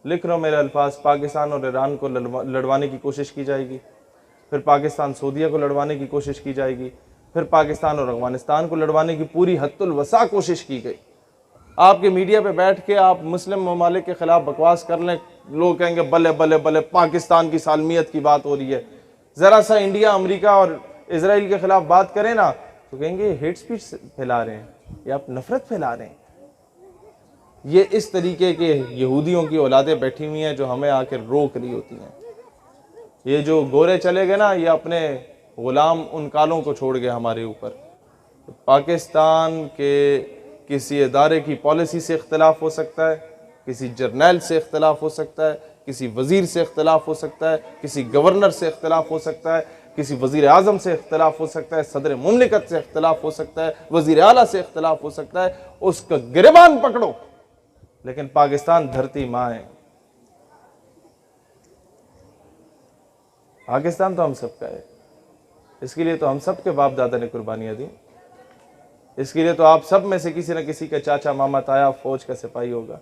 लिख रहा हूँ मेरे अल्फाज, पाकिस्तान और ईरान को लड़वाने की कोशिश की जाएगी, फिर पाकिस्तान सऊदीया को लड़वाने की कोशिश की जाएगी, फिर पाकिस्तान और अफगानिस्तान को लड़वाने की पूरी हद्दुल वसा कोशिश की गई। आपके मीडिया पे बैठ के आप मुस्लिम ममालिक के खिलाफ बकवास कर लें, लोग कहेंगे बल्ले बल्ले बल्ले पाकिस्तान की सालमियत की बात हो रही है। ज़रा सा इंडिया, अमेरिका और इसराइल के खिलाफ बात करें ना तो कहेंगे हेट स्पीच फैला रहे हैं, या आप नफरत फैला रहे हैं। ये इस तरीके के यहूदियों की औलादें बैठी हुई हैं जो हमें आकर रोक रही होती हैं। ये जो गोरे चले गए ना, ये अपने गुलाम उन कालों को छोड़ गए हमारे ऊपर। पाकिस्तान के किसी इदारे की पॉलिसी से इख्तलाफ हो सकता है, किसी जर्नैल से इख्तलाफ हो सकता है, किसी वज़ीर से इख्तलाफ हो सकता है, किसी गवर्नर से इख्तलाफ हो सकता है, किसी वज़ीर आज़म से इख्तलाफ हो सकता है, सदर मुमलिकत से इख्तलाफ हो सकता है, वज़ीर आला से इख्तलाफ हो सकता है। उसका गिरबान पकड़ो, लेकिन पाकिस्तान धरती माँ है। पाकिस्तान तो हम सबका है, इसके लिए तो हम सब के बाप दादा ने कुर्बानियाँ दी। इसके लिए तो आप सब में से किसी न किसी का चाचा मामा ताया फौज का सिपाही होगा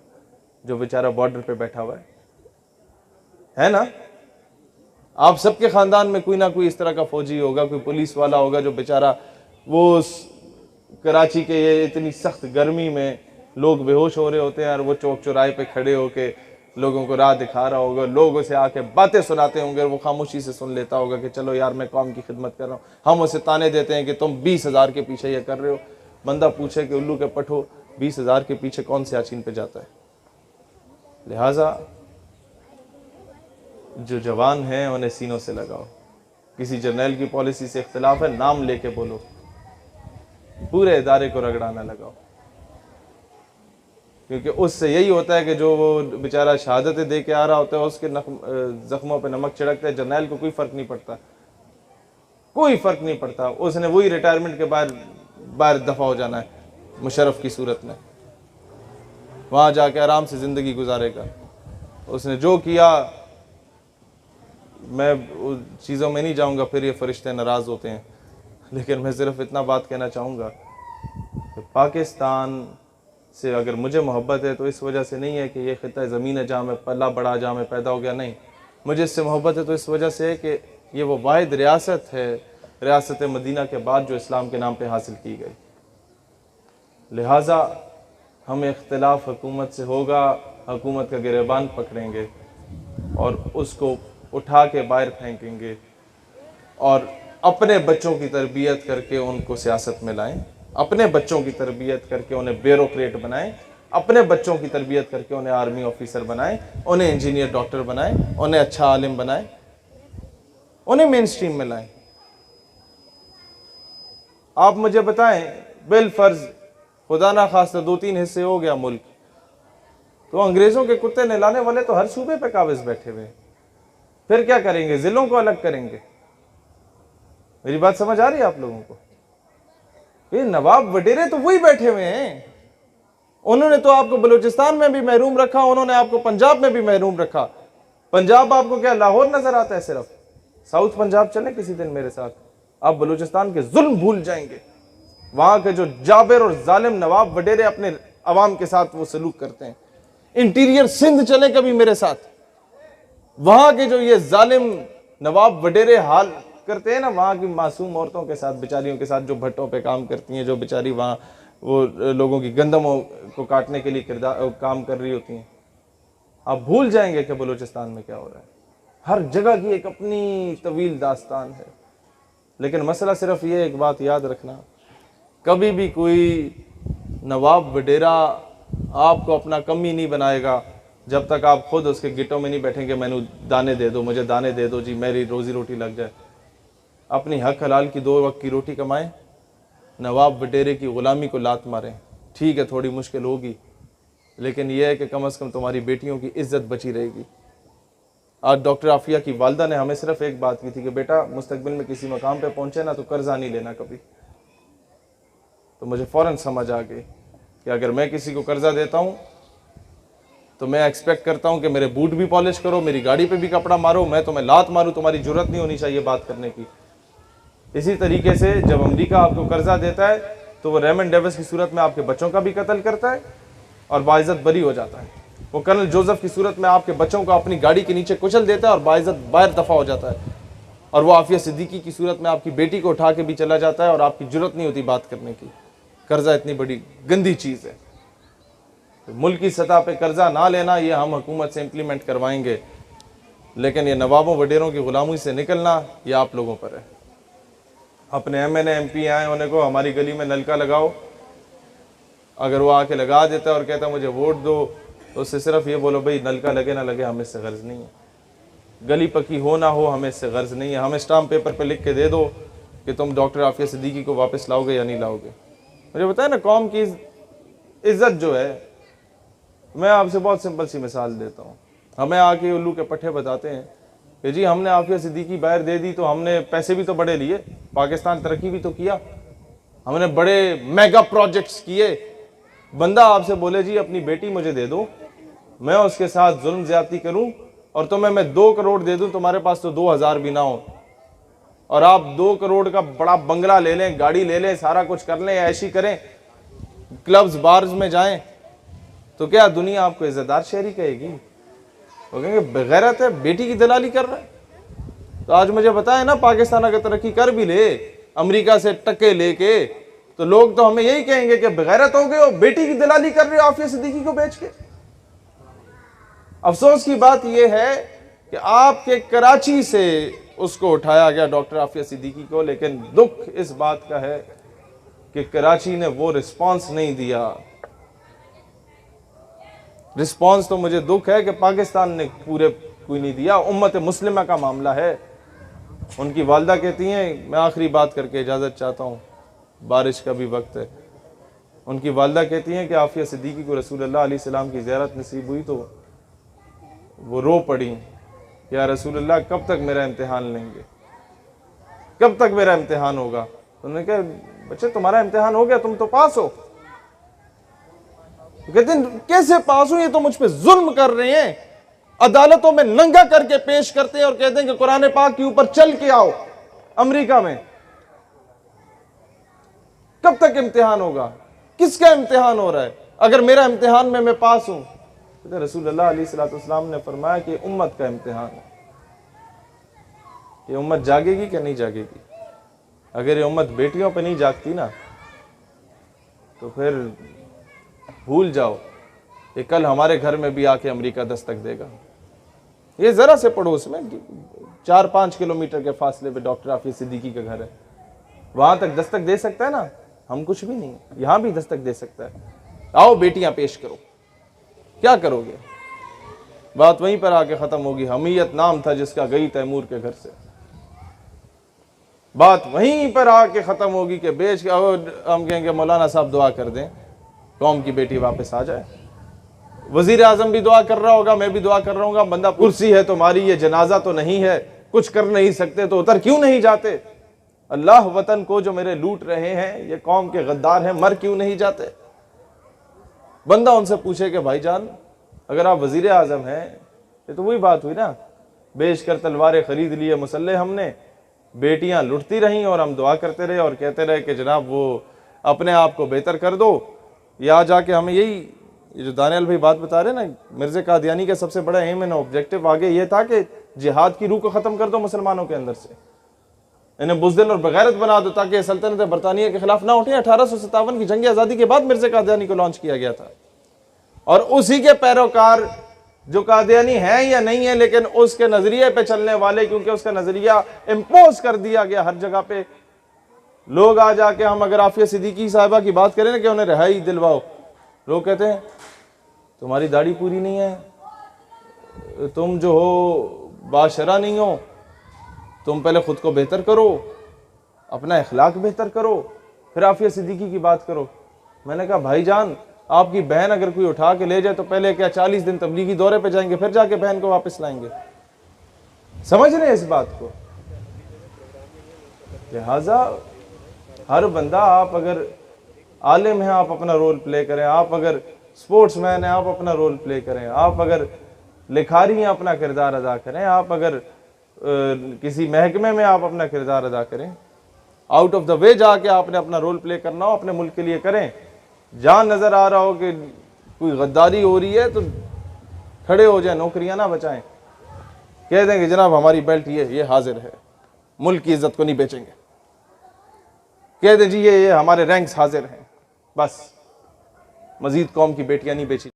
जो बेचारा बॉर्डर पे बैठा हुआ है ना। आप सबके खानदान में कोई ना कोई इस तरह का फौजी होगा, कोई पुलिस वाला होगा जो बेचारा वो कराची के ये इतनी सख्त गर्मी में लोग बेहोश हो रहे होते हैं और वो चौक चौराहे पे खड़े होके लोगों को राह दिखा रहा होगा, लोगों से आके बातें सुनाते होंगे, वो खामोशी से सुन लेता होगा कि चलो यार मैं कौम की खिदमत कर रहा हूँ। हम उसे ताने देते हैं कि तुम 20,000 के पीछे ये कर रहे हो। बंदा पूछे कि उल्लू के पठो 20,000 के पीछे कौन से याचीन पे जाता है। लिहाजा जो जवान हैं उन्हें सीनों से लगाओ। किसी जर्नैल की पॉलिसी से इख्तलाफ है, नाम लेके बोलो, पूरे इदारे को रगड़ाना लगाओ, क्योंकि उससे यही होता है कि जो वो बेचारा शहादतें दे के आ रहा होता है उसके जख्मों पे नमक छिड़कते हैं। जर्नैल को कोई फ़र्क नहीं पड़ता, कोई फ़र्क नहीं पड़ता। उसने वही रिटायरमेंट के बाहर दफ़ा हो जाना है मुशर्रफ की सूरत में, वहाँ जाके आराम से ज़िंदगी गुजारेगा। उसने जो किया, मैं उन चीज़ों में नहीं जाऊँगा, फिर ये फरिश्ते नाराज़ होते हैं, लेकिन मैं सिर्फ इतना बात कहना चाहूँगा कि पाकिस्तान से अगर मुझे मोहब्बत है तो इस वजह से नहीं है कि ये ख़िता ज़मीन है जहाँ मैं पला बड़ा, जहाँ मैं पैदा हो गया, नहीं। मुझे इससे मोहब्बत है तो इस वजह से है कि ये वो वाहिद रियासत है, रियासत मदीना के बाद, जो इस्लाम के नाम पे हासिल की गई। लिहाजा हम इख्तिलाफ हुकूमत से होगा, हुकूमत का गिरबान पकड़ेंगे और उसको उठा के बाहर फेंकेंगे और अपने बच्चों की तरबियत करके उनको सियासत में लाएं, अपने बच्चों की तरबियत करके उन्हें ब्यूरोक्रेट बनाएं, अपने बच्चों की तरबियत करके उन्हें आर्मी ऑफिसर बनाएं, उन्हें इंजीनियर डॉक्टर बनाएं, उन्हें अच्छा आलिम बनाएं, उन्हें मेन स्ट्रीम में लाएं। आप मुझे बताएं, बिल फर्ज खुदा ना खास्ता 2-3 हिस्से हो गया मुल्क, तो अंग्रेज़ों के कुत्ते नहलाने वाले तो हर सूबे पे काबिज बैठे हुए हैं। फिर क्या करेंगे? ज़िलों को अलग करेंगे। मेरी बात समझ आ रही है आप लोगों को? ये नवाब वडेरे तो वही बैठे हुए हैं। उन्होंने तो आपको बलूचिस्तान में भी महरूम रखा, उन्होंने आपको पंजाब में भी महरूम रखा। पंजाब आपको क्या लाहौर नजर आता है सिर्फ? साउथ पंजाब चले किसी दिन मेरे साथ, आप बलूचिस्तान के जुल्म भूल जाएंगे। वहां के जो जाबिर और जालिम नवाब वडेरे अपने अवाम के साथ वो सलूक करते हैं। इंटीरियर सिंध चले कभी मेरे साथ, वहां के जो ये जालिम नवाब वडेरे हाल करते हैं ना, वहाँ की मासूम औरतों के साथ, बेचारियों के साथ, जो भट्टों पे काम करती हैं, जो बेचारी वहाँ वो लोगों की गंदमों को काटने के लिए काम कर रही होती हैं। आप भूल जाएंगे कि बलूचिस्तान में क्या हो रहा है। हर जगह की एक अपनी तवील दास्तान है। लेकिन मसला सिर्फ ये, एक बात याद रखना, कभी भी कोई नवाब वडेरा आपको अपना कमी नहीं बनाएगा जब तक आप खुद उसके गिटों में नहीं बैठेंगे, मैंने दाने दे दो, मुझे दाने दे दो जी, मेरी रोजी रोटी लग जाए। अपनी हक हलाल की 2 वक्त की रोटी कमाएं, नवाब वडेरे की ग़ुलामी को लात मारें। ठीक है, थोड़ी मुश्किल होगी, लेकिन यह है कि कम से कम तुम्हारी बेटियों की इज्जत बची रहेगी। आज डॉक्टर आफिया की वालदा ने हमें सिर्फ एक बात की थी कि बेटा मुस्तकबिल में किसी मकाम पे पहुंचे ना तो कर्जा नहीं लेना कभी। तो मुझे फ़ौरन समझ आ गई कि अगर मैं किसी को कर्जा देता हूँ तो मैं एक्सपेक्ट करता हूँ कि मेरे बूट भी पॉलिश करो, मेरी गाड़ी पे भी कपड़ा मारो, मैं तुम्हें लात मारूँ, तुम्हारी जरूरत नहीं होनी चाहिए बात करने की। इसी तरीके से जब अमेरिका आपको कर्जा देता है तो वो रेमंड डेविस की सूरत में आपके बच्चों का भी कत्ल करता है और बाइज्जत बरी हो जाता है। वो कर्नल जोसेफ की सूरत में आपके बच्चों को अपनी गाड़ी के नीचे कुचल देता है और बाइज्जत बाहर दफा हो जाता है। और वो आफिया सिद्दीकी की सूरत में आपकी बेटी को उठा के भी चला जाता है और आपकी जरूरत नहीं होती बात करने की। कर्जा इतनी बड़ी गंदी चीज़ है। तो मुल्क की सतह पे कर्जा ना लेना ये हम हुकूमत से इम्प्लीमेंट करवाएंगे, लेकिन ये नवाबों वडेरों की गुलामी से निकलना ये आप लोगों पर है। अपने MNA MP आए उन्हें को हमारी गली में नलका लगाओ, अगर वो आके लगा देता है और कहता है मुझे वोट दो, तो उससे सिर्फ ये बोलो भाई नलका लगे ना लगे हमें इससे गर्ज नहीं है, गली पक्की हो ना हो हमें इससे गर्ज नहीं है, हमें स्टाम्प पेपर पे लिख के दे दो कि तुम डॉक्टर आफिया सिद्दीकी को वापस लाओगे या नहीं लाओगे। मुझे बताया ना, कौम की इज्जत जो है, मैं आपसे बहुत सिंपल सी मिसाल देता हूँ। हमें आके उल्लू के पट्टे बताते हैं कि जी हमने आफिया सिद्दीकी बाहर दे दी तो हमने पैसे भी तो बड़े लिए, पाकिस्तान तरक्की भी तो किया, हमने बड़े मेगा प्रोजेक्ट्स किए। बंदा आपसे बोले जी अपनी बेटी मुझे दे दो, मैं उसके साथ जुल्म ज्यादती करूं और तुम्हें मैं 2 करोड़ दे दूं, तुम्हारे पास तो 2000 भी ना हो, और आप 2 करोड़ का बड़ा बंगला ले लें, गाड़ी ले लें, सारा कुछ कर लें, ऐशी करें, क्लब्स बार्स में जाएं, तो क्या दुनिया आपको इज्जतदार शहरी कहेगी? वो कहेंगे बेगैरत है, बेटी की दलाली कर रहा है। तो आज मुझे बताए ना, पाकिस्तान अगर तरक्की कर भी ले अमेरिका से टक्के लेके, तो लोग तो हमें यही कहेंगे कि बेगैरत हो गए हो, बेटी की दलाली कर रहे हो आफिया सिद्दीकी को बेच के। अफसोस की बात यह है कि आपके कराची से उसको उठाया गया डॉक्टर आफिया सिद्दीकी को, लेकिन दुख इस बात का है कि कराची ने वो रिस्पांस नहीं दिया। रिस्पांस तो मुझे दुख है कि पाकिस्तान ने पूरे कोई नहीं दिया। उम्मत मुस्लिमा का मामला है। उनकी वालदा कहती हैं, मैं आखिरी बात करके इजाज़त चाहता हूँ, बारिश का भी वक्त है। उनकी वालदा कहती हैं कि आफिया सिद्दीकी को रसूलुल्लाह अलैहि सलाम की ज़ियारत नसीब हुई तो वो रो पड़ी, या रसूलुल्लाह कब तक मेरा इम्तिहान लेंगे, कब तक मेरा इम्तिहान होगा? तो उन्होंने कहा बच्चे तुम्हारा इम्तिहान हो गया, तुम तो पास हो। तो कहते हैं कैसे पास हो, ये तो मुझ पे जुल्म कर रहे हैं, अदालतों में नंगा करके पेश करते हैं और कहते हैं कि कुरान पाक के ऊपर चल के आओ अमेरिका में। कब तक इम्तिहान होगा? किसका इम्तिहान हो रहा है? अगर मेरा इम्तिहान में मैं पास हूं, तो रसूलुल्लाह अलैहिस्सलाम ने फरमाया कि उम्मत का इम्तिहान है, ये उम्मत जागेगी कि नहीं जागेगी। अगर ये उम्मत बेटियों पे नहीं जागती ना, तो फिर भूल जाओ कि कल हमारे घर में भी आके अमेरिका दस्तक देगा। ये जरा से पड़ोस में 4-5 किलोमीटर के फासले पे डॉक्टर आफिया सिद्दीकी का घर है, वहां तक दस्तक दे सकता है ना। हम कुछ भी नहीं, यहां भी दस्तक दे सकता है। आओ बेटियां पेश करो, क्या करोगे? बात वहीं पर आके खत्म होगी। हमीयत नाम था जिसका गई तैमूर के घर से, बात वहीं पर आके खत्म होगी कि बेच के हम कहेंगे मौलाना साहब दुआ कर दें कौम की बेटी वापस आ जाए। वजीर आजम भी दुआ कर रहा होगा, मैं भी दुआ कर रहा हूँ। बंदा कुर्सी है तुम्हारी, ये जनाजा तो नहीं है, कुछ कर नहीं सकते तो उतर क्यों नहीं जाते? अल्लाह वतन को जो मेरे लूट रहे हैं, ये कौम के गद्दार हैं, मर क्यों नहीं जाते? बंदा उनसे पूछे कि भाईजान अगर आप वजीर आजम हैं, ये तो वही बात हुई ना, बेच कर तलवारें खरीद लिए मुसल्ले हमने, बेटियां लुटती रहीं और हम दुआ करते रहे और कहते रहे कि जनाब वो अपने आप को बेहतर कर दो। या जाके हमें यही, ये जो दानियाल भाई बात बता रहे ना, मिर्ज़ा कादियानी का सबसे बड़ा एम एंड ऑब्जेक्टिव आगे ये था कि जिहाद की रूह को ख़त्म कर दो मुसलमानों के अंदर से, इन्हें बुज़दिल और बगैरत बना दो ताकि सल्तनत बरतानिया के खिलाफ ना उठे। 1857 की जंग आज़ादी के बाद मिर्ज़ा कादियानी को लॉन्च किया गया था, और उसी के पैरोकार जो कादियानी है या नहीं है, लेकिन उसके नजरिए पे चलने वाले, क्योंकि उसका नजरिया इम्पोज कर दिया गया हर जगह पे। लोग आ जाके, हम अगर आफिया सिद्दीकी साहिबा की बात करें ना कि उन्हें रिहाई दिलवाओ, लोग कहते हैं तुम्हारी दाढ़ी पूरी नहीं है, तुम जो हो बाशरा नहीं हो, तुम पहले खुद को बेहतर करो, अपना इखलाक बेहतर करो, फिर आफिया सिद्दीकी की बात करो। मैंने कहा भाईजान, आपकी बहन अगर कोई उठा के ले जाए तो पहले क्या 40 दिन तबलीगी दौरे पे जाएंगे, फिर जाके बहन को वापस लाएंगे? समझ रहे हैं इस बात को? लिहाजा हर बंदा, आप अगर आलिम हैं आप अपना रोल प्ले करें, आप अगर स्पोर्ट्समैन हैं आप अपना रोल प्ले करें, आप अगर लिखारी हैं अपना किरदार अदा करें, आप अगर किसी महकमे में आप अपना किरदार अदा करें, आउट ऑफ द वे जाके आपने अपना रोल प्ले करना हो, अपने मुल्क के लिए करें। जहाँ नज़र आ रहा हो कि कोई गद्दारी हो रही है तो खड़े हो जाए, नौकरियां ना बचाएं, कह देंगे जनाब हमारी बेल्ट ये हाजिर है, मुल्क की इज्जत को नहीं बेचेंगे, कह दें जी ये हमारे रैंक्स हाजिर हैं, बस मजीद कौम की बेटियां नहीं बेची।